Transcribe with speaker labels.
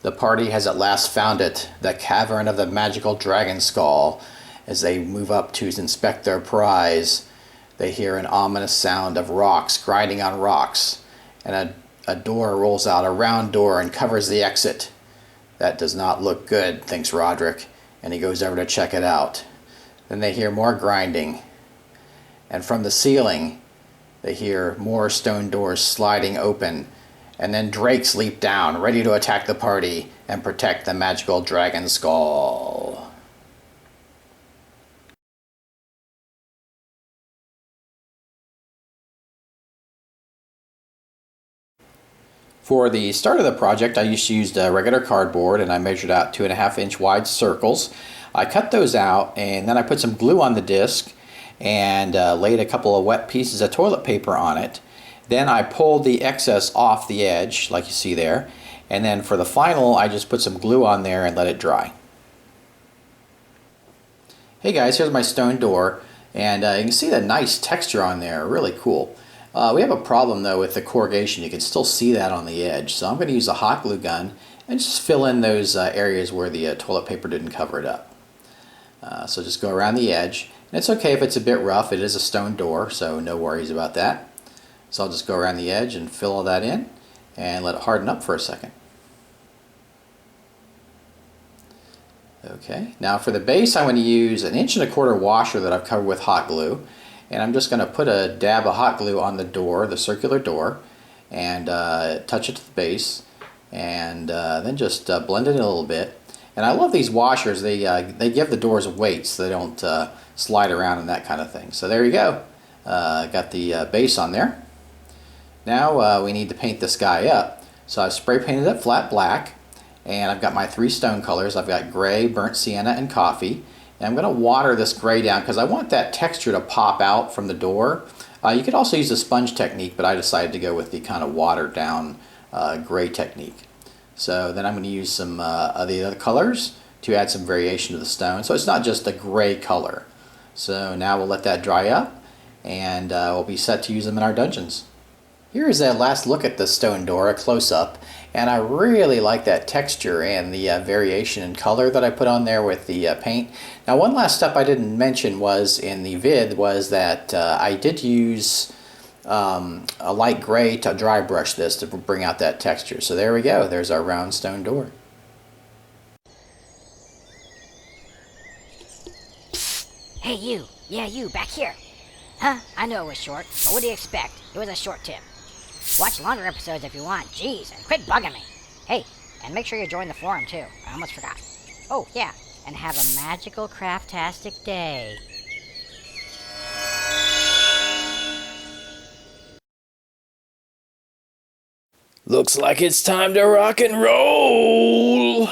Speaker 1: The party has at last found it, the cavern of the magical dragon skull. As they move up to inspect their prize, they hear an ominous sound of rocks grinding on rocks, and a door rolls out, a round door, and covers the exit. That does not look good, thinks Roderick, and he goes over to check it out. Then they hear more grinding, and from the ceiling they hear more stone doors sliding open, and then drakes leap down, ready to attack the party and protect the magical dragon skull. For the start of the project, I used to use regular cardboard, and I measured out 2.5-inch wide circles. I cut those out, and then I put some glue on the disc and laid a couple of wet pieces of toilet paper on it. Then I pulled the excess off the edge, like you see there, and then for the final I just put some glue on there and let it dry. Hey guys, here's my stone door, and you can see the nice texture on there, really cool. We have a problem though with the corrugation. You can still see that on the edge, so I'm going to use a hot glue gun and just fill in those areas where the toilet paper didn't cover it up. So just go around the edge, and it's okay if it's a bit rough. It is a stone door, so no worries about that. So I'll just go around the edge and fill all that in and let it harden up for a second. Okay, now for the base I'm going to use an 1.25 inch washer that I've covered with hot glue, and I'm just going to put a dab of hot glue on the door, the circular door, and touch it to the base, and then just blend it in a little bit. And I love these washers. They give the doors weight so they don't slide around and that kind of thing. So there you go. Got the base on there. Now we need to paint this guy up. So I've spray painted it flat black, and I've got my 3 stone colors. I've got gray, burnt sienna, and coffee. And I'm going to water this gray down because I want that texture to pop out from the door. You could also use the sponge technique, but I decided to go with the kind of watered down gray technique. So then I'm going to use some of the other colors to add some variation to the stone. So it's not just a gray color. So now we'll let that dry up, and we'll be set to use them in our dungeons. Here is a last look at the stone door, a close-up, and I really like that texture and the variation in color that I put on there with the paint. Now one last step I didn't mention was in the vid was that I did use a light gray to dry brush this to bring out that texture. So there we go, there's our round stone door.
Speaker 2: Hey you, yeah you, back here. Huh? I know it was short, but what do you expect? It was a short tip. Watch longer episodes if you want, jeez, and quit bugging me. Hey, and make sure you join the forum too, I almost forgot. Oh yeah, and have a magical craftastic day.
Speaker 3: Looks like it's time to rock and roll!